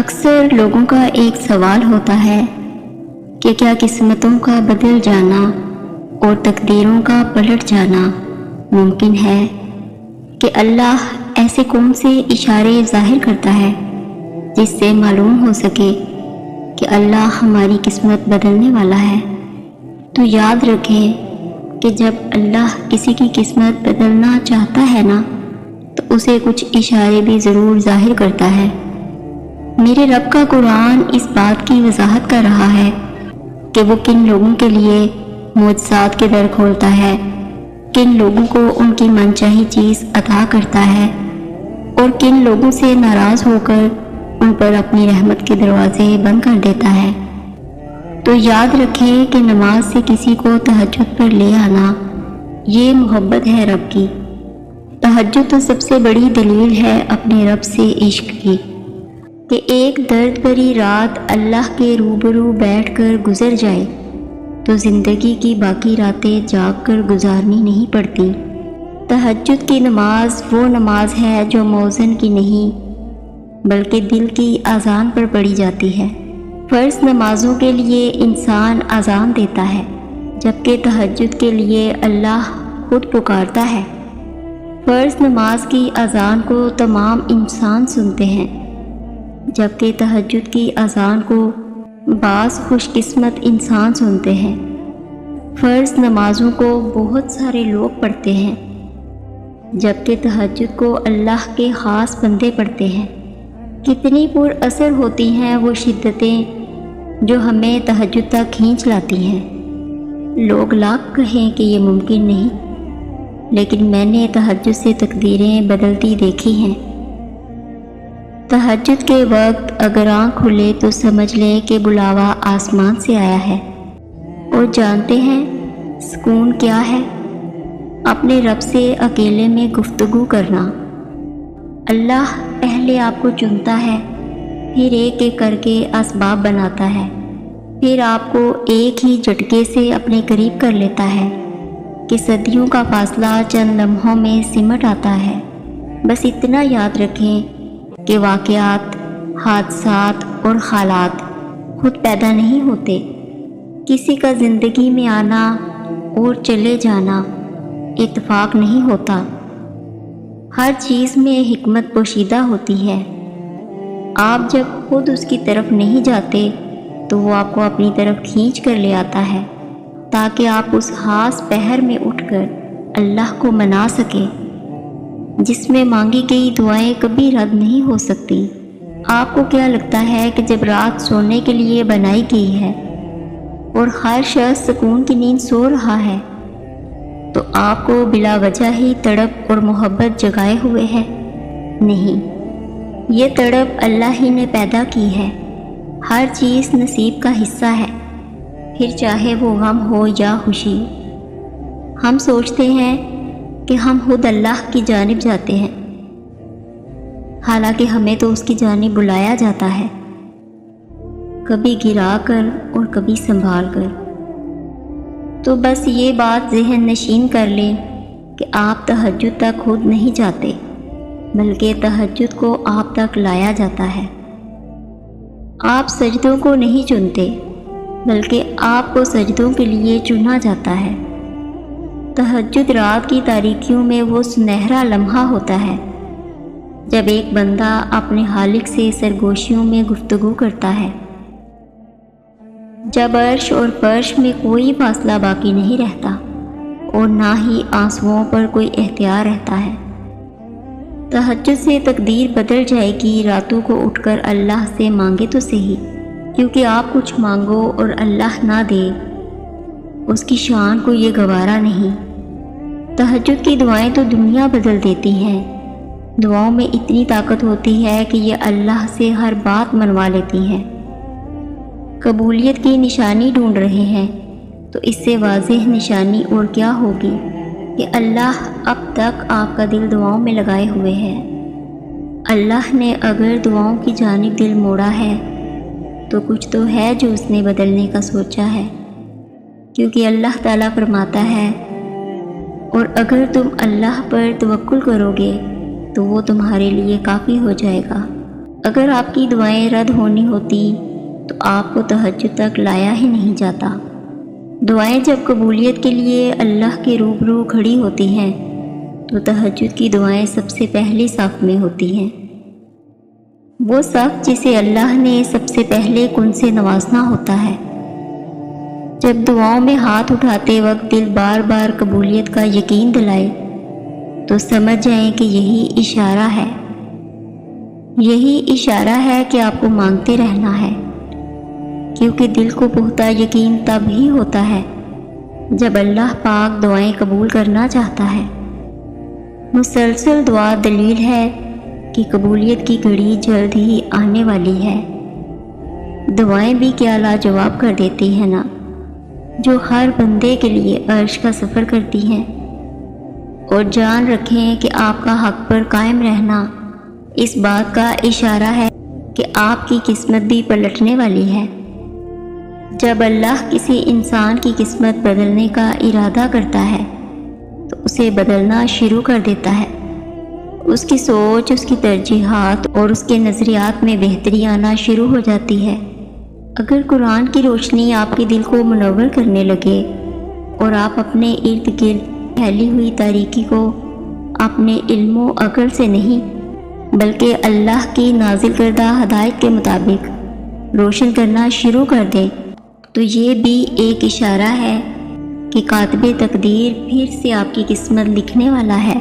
اکثر لوگوں کا ایک سوال ہوتا ہے کہ کیا قسمتوں کا بدل جانا اور تقدیروں کا پلٹ جانا ممکن ہے کہ اللہ ایسے کون سے اشارے ظاہر کرتا ہے جس سے معلوم ہو سکے کہ اللہ ہماری قسمت بدلنے والا ہے۔ تو یاد رکھیں کہ جب اللہ کسی کی قسمت بدلنا چاہتا ہے نا تو اسے کچھ اشارے بھی ضرور ظاہر کرتا ہے۔ میرے رب کا قرآن اس بات کی وضاحت کر رہا ہے کہ وہ کن لوگوں کے لیے معجزات کے در کھولتا ہے، کن لوگوں کو ان کی منچاہی چیز عطا کرتا ہے اور کن لوگوں سے ناراض ہو کر ان پر اپنی رحمت کے دروازے بند کر دیتا ہے۔ تو یاد رکھیں کہ نماز سے کسی کو تہجد پر لے آنا یہ محبت ہے رب کی۔ تہجد تو سب سے بڑی دلیل ہے اپنے رب سے عشق کی کہ ایک درد بھری رات اللہ کے روبرو بیٹھ کر گزر جائے تو زندگی کی باقی راتیں جاگ کر گزارنی نہیں پڑتی۔ تہجد کی نماز وہ نماز ہے جو موزن کی نہیں بلکہ دل کی اذان پر پڑھی جاتی ہے۔ فرض نمازوں کے لیے انسان اذان دیتا ہے جبکہ تہجد کے لیے اللہ خود پکارتا ہے۔ فرض نماز کی اذان کو تمام انسان سنتے ہیں جبکہ تہجد کی اذان کو بعض خوش قسمت انسان سنتے ہیں۔ فرض نمازوں کو بہت سارے لوگ پڑھتے ہیں جبکہ تہجد کو اللہ کے خاص بندے پڑھتے ہیں۔ کتنی پر اثر ہوتی ہیں وہ شدتیں جو ہمیں تہجد تک کھینچ لاتی ہیں۔ لوگ لاکھ کہیں کہ یہ ممکن نہیں، لیکن میں نے تہجد سے تقدیریں بدلتی دیکھی ہیں۔ تہجد کے وقت اگر آنکھ کھلے تو سمجھ لیں کہ بلاوا آسمان سے آیا ہے۔ اور جانتے ہیں سکون کیا ہے؟ اپنے رب سے اکیلے میں گفتگو کرنا۔ اللہ پہلے آپ کو چنتا ہے، پھر ایک ایک کر کے اسباب بناتا ہے، پھر آپ کو ایک ہی جھٹکے سے اپنے قریب کر لیتا ہے کہ صدیوں کا فاصلہ چند لمحوں میں سمٹ آتا ہے۔ بس اتنا یاد رکھیں کہ واقعات، حادثات اور حالات خود پیدا نہیں ہوتے۔ کسی کا زندگی میں آنا اور چلے جانا اتفاق نہیں ہوتا۔ ہر چیز میں حکمت پوشیدہ ہوتی ہے۔ آپ جب خود اس کی طرف نہیں جاتے تو وہ آپ کو اپنی طرف کھینچ کر لے آتا ہے تاکہ آپ اس خاص پہر میں اٹھ کر اللہ کو منا سکیں جس میں مانگی گئی دعائیں کبھی رد نہیں ہو سکتی۔ آپ کو کیا لگتا ہے کہ جب رات سونے کے لیے بنائی گئی ہے اور ہر شخص سکون کی نیند سو رہا ہے تو آپ کو بلا وجہ ہی تڑپ اور محبت جگائے ہوئے ہے؟ نہیں، یہ تڑپ اللہ ہی نے پیدا کی ہے۔ ہر چیز نصیب کا حصہ ہے، پھر چاہے وہ غم ہو یا خوشی۔ ہم سوچتے ہیں کہ ہم خود اللہ کی جانب جاتے ہیں، حالانکہ ہمیں تو اس کی جانب بلایا جاتا ہے، کبھی گرا کر اور کبھی سنبھال کر۔ تو بس یہ بات ذہن نشین کر لیں کہ آپ تہجد تک خود نہیں جاتے بلکہ تہجد کو آپ تک لایا جاتا ہے۔ آپ سجدوں کو نہیں چنتے بلکہ آپ کو سجدوں کے لیے چنا جاتا ہے۔ تہجد رات کی تاریکیوں میں وہ سنہرا لمحہ ہوتا ہے جب ایک بندہ اپنے خالق سے سرگوشیوں میں گفتگو کرتا ہے، جب عرش اور فرش میں کوئی فاصلہ باقی نہیں رہتا اور نہ ہی آنسوؤں پر کوئی اختیار رہتا ہے۔ تہجد سے تقدیر بدل جائے گی۔ راتوں کو اٹھ کر اللہ سے مانگے تو صحیح، کیونکہ آپ کچھ مانگو اور اللہ نہ دے اس کی شان کو یہ گوارا نہیں۔ تہجد کی دعائیں تو دنیا بدل دیتی ہیں۔ دعاؤں میں اتنی طاقت ہوتی ہے کہ یہ اللہ سے ہر بات منوا لیتی ہیں۔ قبولیت کی نشانی ڈھونڈ رہے ہیں تو اس سے واضح نشانی اور کیا ہوگی کہ اللہ اب تک آپ کا دل دعاؤں میں لگائے ہوئے ہے۔ اللہ نے اگر دعاؤں کی جانب دل موڑا ہے تو کچھ تو ہے جو اس نے بدلنے کا سوچا ہے، کیونکہ اللہ تعالیٰ فرماتا ہے، اور اگر تم اللہ پر توکل کرو گے تو وہ تمہارے لیے کافی ہو جائے گا۔ اگر آپ کی دعائیں رد ہونی ہوتی تو آپ کو تہجد تک لایا ہی نہیں جاتا۔ دعائیں جب قبولیت کے لیے اللہ کے روبرو کھڑی ہوتی ہیں تو تہجد کی دعائیں سب سے پہلی صف میں ہوتی ہیں۔ وہ صف جسے اللہ نے سب سے پہلے کن سے نوازنا ہوتا ہے۔ جب دعاؤں میں ہاتھ اٹھاتے وقت دل بار بار قبولیت کا یقین دلائے تو سمجھ جائیں کہ یہی اشارہ ہے کہ آپ کو مانگتے رہنا ہے، کیونکہ دل کو پختہ یقین تب ہی ہوتا ہے جب اللہ پاک دعائیں قبول کرنا چاہتا ہے۔ مسلسل دعا دلیل ہے کہ قبولیت کی گھڑی جلد ہی آنے والی ہے۔ دعائیں بھی کیا لاجواب کر دیتی ہیں نا، جو ہر بندے کے لیے عرش کا سفر کرتی ہیں۔ اور جان رکھیں کہ آپ کا حق پر قائم رہنا اس بات کا اشارہ ہے کہ آپ کی قسمت بھی پلٹنے والی ہے۔ جب اللہ کسی انسان کی قسمت بدلنے کا ارادہ کرتا ہے تو اسے بدلنا شروع کر دیتا ہے۔ اس کی سوچ، اس کی ترجیحات اور اس کے نظریات میں بہتری آنا شروع ہو جاتی ہے۔ اگر قرآن کی روشنی آپ کے دل کو منور کرنے لگے اور آپ اپنے ارد گرد پھیلی ہوئی تاریکی کو اپنے علم و عقل سے نہیں بلکہ اللہ کی نازل کردہ ہدایت کے مطابق روشن کرنا شروع کر دیں تو یہ بھی ایک اشارہ ہے کہ کاتب تقدیر پھر سے آپ کی قسمت لکھنے والا ہے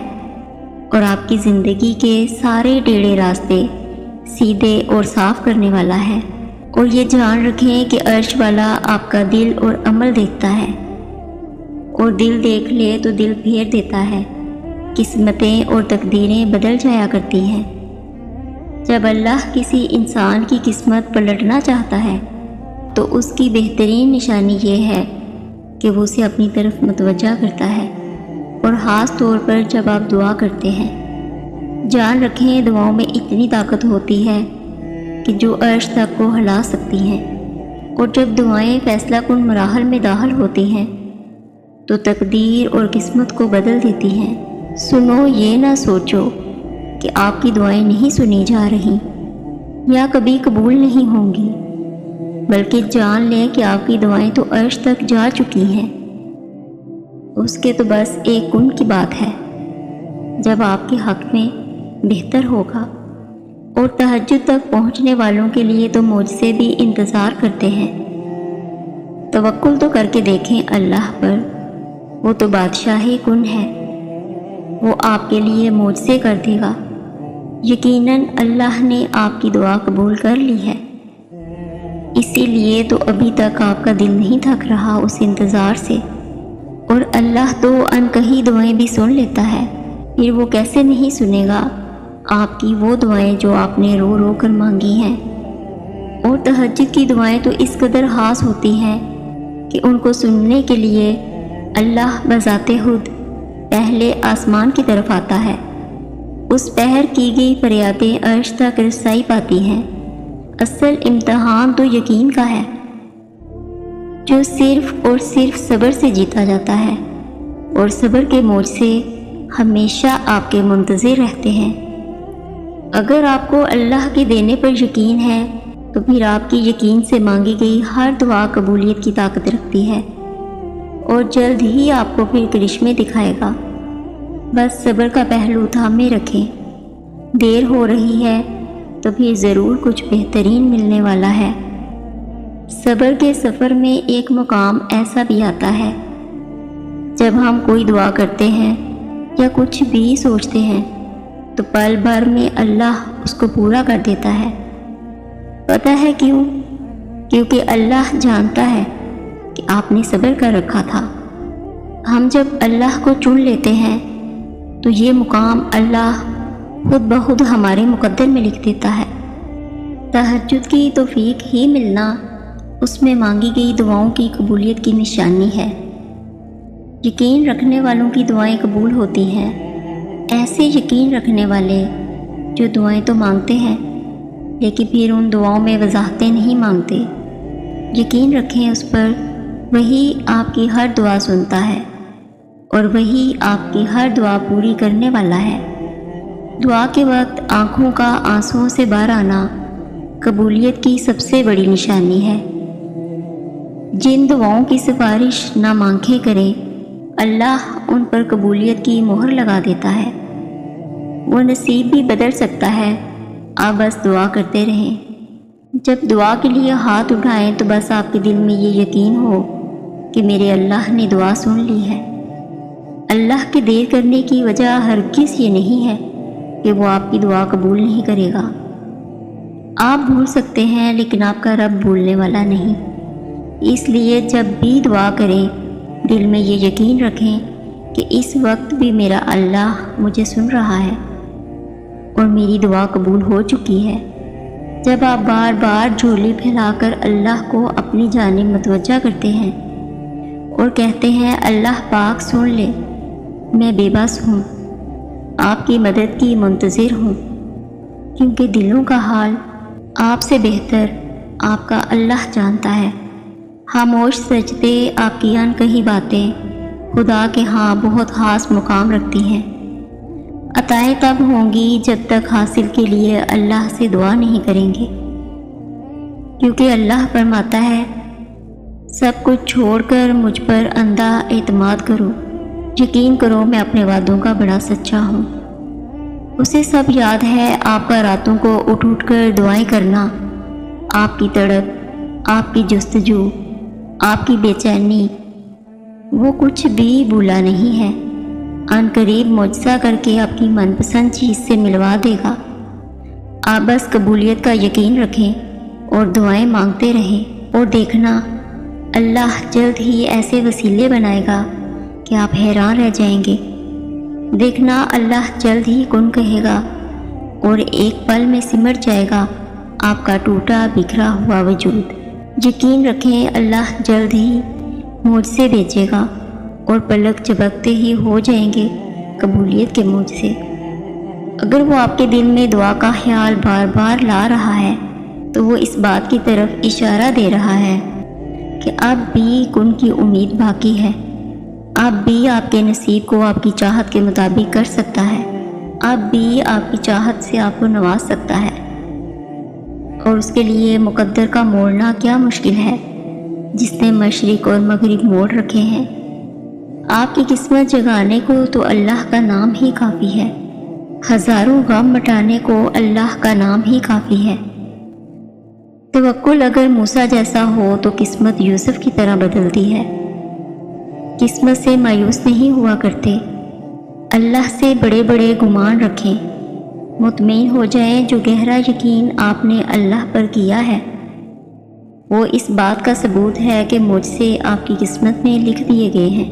اور آپ کی زندگی کے سارے ٹیڑھے راستے سیدھے اور صاف کرنے والا ہے۔ اور یہ جان رکھیں کہ عرش والا آپ کا دل اور عمل دیکھتا ہے، اور دل دیکھ لے تو دل پھیر دیتا ہے۔ قسمتیں اور تقدیریں بدل جایا کرتی ہیں۔ جب اللہ کسی انسان کی قسمت پلٹنا چاہتا ہے تو اس کی بہترین نشانی یہ ہے کہ وہ اسے اپنی طرف متوجہ کرتا ہے، اور خاص طور پر جب آپ دعا کرتے ہیں۔ جان رکھیں دعاؤں میں اتنی طاقت ہوتی ہے کہ جو عرش تک کو ہلا سکتی ہیں، اور جب دعائیں فیصلہ کن مراحل میں داخل ہوتی ہیں تو تقدیر اور قسمت کو بدل دیتی ہیں۔ سنو، یہ نہ سوچو کہ آپ کی دعائیں نہیں سنی جا رہی یا کبھی قبول نہیں ہوں گی، بلکہ جان لیں کہ آپ کی دعائیں تو عرش تک جا چکی ہیں۔ اس کے تو بس ایک کن کی بات ہے جب آپ کے حق میں بہتر ہوگا۔ اور تہجد تک پہنچنے والوں کے لیے تو معجزے بھی انتظار کرتے ہیں۔ توکل تو کر کے دیکھیں اللہ پر، وہ تو بادشاہی کن ہے، وہ آپ کے لیے معجزے کر دے گا۔ یقیناً اللہ نے آپ کی دعا قبول کر لی ہے، اسی لیے تو ابھی تک آپ کا دل نہیں تھک رہا اس انتظار سے۔ اور اللہ تو انکہی دعائیں بھی سن لیتا ہے، پھر وہ کیسے نہیں سنے گا آپ کی وہ دعائیں جو آپ نے رو رو کر مانگی ہیں۔ اور تہجد کی دعائیں تو اس قدر خاص ہوتی ہیں کہ ان کو سننے کے لیے اللہ بذات خود پہلے آسمان کی طرف آتا ہے۔ اس پہر کی گئی فریادیں عرش تک رسائی پاتی ہیں۔ اصل امتحان تو یقین کا ہے، جو صرف اور صرف صبر سے جیتا جاتا ہے، اور صبر کے معجزے ہمیشہ آپ کے منتظر رہتے ہیں۔ اگر آپ کو اللہ کے دینے پر یقین ہے تو پھر آپ کی یقین سے مانگی گئی ہر دعا قبولیت کی طاقت رکھتی ہے، اور جلد ہی آپ کو پھر کرشمے دکھائے گا۔ بس صبر کا پہلو تھامے رکھیں۔ دیر ہو رہی ہے تو پھر ضرور کچھ بہترین ملنے والا ہے۔ صبر کے سفر میں ایک مقام ایسا بھی آتا ہے جب ہم کوئی دعا کرتے ہیں یا کچھ بھی سوچتے ہیں تو پل بھر میں اللہ اس کو پورا کر دیتا ہے۔ پتہ ہے کیوں؟ کیونکہ اللہ جانتا ہے کہ آپ نے صبر کر رکھا تھا۔ ہم جب اللہ کو چن لیتے ہیں تو یہ مقام اللہ خود بخود ہمارے مقدر میں لکھ دیتا ہے۔ تہجد کی توفیق ہی ملنا اس میں مانگی گئی دعاؤں کی قبولیت کی نشانی ہے۔ یقین رکھنے والوں کی دعائیں قبول ہوتی ہیں، ایسے یقین رکھنے والے جو دعائیں تو مانگتے ہیں لیکن پھر ان دعاؤں میں وضاحتیں نہیں مانگتے۔ یقین رکھیں اس پر، وہی آپ کی ہر دعا سنتا ہے اور وہی آپ کی ہر دعا پوری کرنے والا ہے۔ دعا کے وقت آنکھوں کا آنسوؤں سے باہر آنا قبولیت کی سب سے بڑی نشانی ہے۔ جن دعاؤں کی سفارش نہ مانگے کریں، اللہ ان پر قبولیت کی مہر لگا دیتا ہے۔ وہ نصیب بھی بدل سکتا ہے، آپ بس دعا کرتے رہیں۔ جب دعا کے لیے ہاتھ اٹھائیں تو بس آپ کے دل میں یہ یقین ہو کہ میرے اللہ نے دعا سن لی ہے۔ اللہ کے دیر کرنے کی وجہ ہرگز یہ نہیں ہے کہ وہ آپ کی دعا قبول نہیں کرے گا۔ آپ بھول سکتے ہیں لیکن آپ کا رب بھولنے والا نہیں۔ اس لیے جب بھی دعا کریں دل میں یہ یقین رکھیں کہ اس وقت بھی میرا اللہ مجھے سن رہا ہے اور میری دعا قبول ہو چکی ہے۔ جب آپ بار بار جھولی پھیلا کر اللہ کو اپنی جانب متوجہ کرتے ہیں اور کہتے ہیں اللہ پاک سن لے، میں بے بس ہوں، آپ کی مدد کی منتظر ہوں، کیونکہ دلوں کا حال آپ سے بہتر آپ کا اللہ جانتا ہے۔ خاموش سجدے آپ کی انکہی باتیں خدا کے ہاں بہت خاص مقام رکھتی ہیں۔ عطائیں تب ہوں گی جب تک حاصل کے لیے اللہ سے دعا نہیں کریں گے، کیونکہ اللہ فرماتا ہے سب کچھ چھوڑ کر مجھ پر اندھا اعتماد کرو، یقین کرو میں اپنے وعدوں کا بڑا سچا ہوں۔ اسے سب یاد ہے آپ کا راتوں کو اٹھ اٹھ کر دعائیں کرنا، آپ کی تڑپ، آپ کی جستجو، آپ کی بے چینی، وہ کچھ بھی بھولا نہیں ہے۔ ان قریب معجزہ کر کے آپ کی من پسند چیز سے ملوا دے گا۔ آپ بس قبولیت کا یقین رکھیں اور دعائیں مانگتے رہیں، اور دیکھنا اللہ جلد ہی ایسے وسیلے بنائے گا کہ آپ حیران رہ جائیں گے۔ دیکھنا اللہ جلد ہی کن کہے گا اور ایک پل میں سمٹ جائے گا آپ کا ٹوٹا بکھرا ہوا وجود۔ یقین رکھیں اللہ جلد ہی معجزے بھیجے گا اور پلک جھپکتے ہی ہو جائیں گے قبولیت کے معجزے۔ اگر وہ آپ کے دل میں دعا کا خیال بار بار لا رہا ہے تو وہ اس بات کی طرف اشارہ دے رہا ہے کہ اب بھی کن کی امید باقی ہے، اب بھی آپ کے نصیب کو آپ کی چاہت کے مطابق کر سکتا ہے، اب بھی آپ کی چاہت سے آپ کو نواز سکتا ہے، اور اس کے لیے مقدر کا موڑنا کیا مشکل ہے جس نے مشرق اور مغرب موڑ رکھے ہیں۔ آپ کی قسمت جگانے کو تو اللہ کا نام ہی کافی ہے، ہزاروں غم مٹانے کو اللہ کا نام ہی کافی ہے۔ توکل اگر موسیٰ جیسا ہو تو قسمت یوسف کی طرح بدلتی ہے۔ قسمت سے مایوس نہیں ہوا کرتے، اللہ سے بڑے بڑے گمان رکھیں، مطمئن ہو جائیں۔ جو گہرا یقین آپ نے اللہ پر کیا ہے وہ اس بات کا ثبوت ہے کہ مجھ سے آپ کی قسمت میں لکھ دیے گئے ہیں۔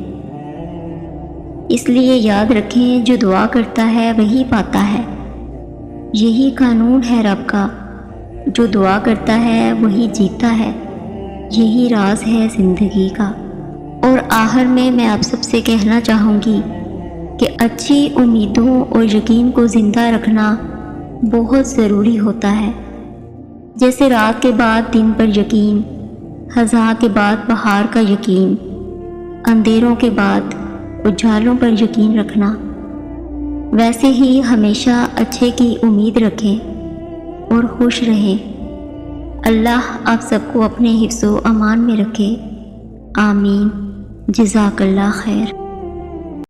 اس لیے یاد رکھیں جو دعا کرتا ہے وہی پاتا ہے، یہی قانون ہے رب کا، جو دعا کرتا ہے وہی جیتا ہے، یہی راز ہے زندگی کا۔ اور آخر میں آپ سب سے کہنا چاہوں گی کہ اچھی امیدوں اور یقین کو زندہ رکھنا بہت ضروری ہوتا ہے۔ جیسے رات کے بعد دن پر یقین، خزاں کے بعد بہار کا یقین، اندھیروں کے بعد اجالوں پر یقین رکھنا، ویسے ہی ہمیشہ اچھے کی امید رکھیں اور خوش رہیں۔ اللہ آپ سب کو اپنے حفظ و امان میں رکھے، آمین۔ جزاک اللہ خیر۔